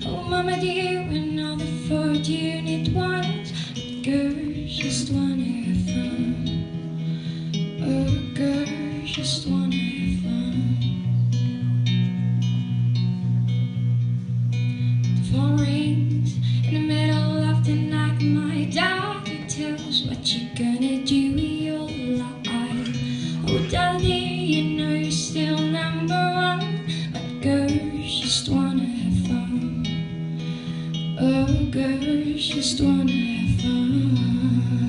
Oh mama dear, when all the 4th unit ones, girls just wanna have fun. Oh, girls just wanna have fun. The phone rings in the middle of the night. My doctor tells what you gonna do with your life. Oh daddy, you know you're still #1, but girls just wanna have fun. Oh, girls just wanna have fun.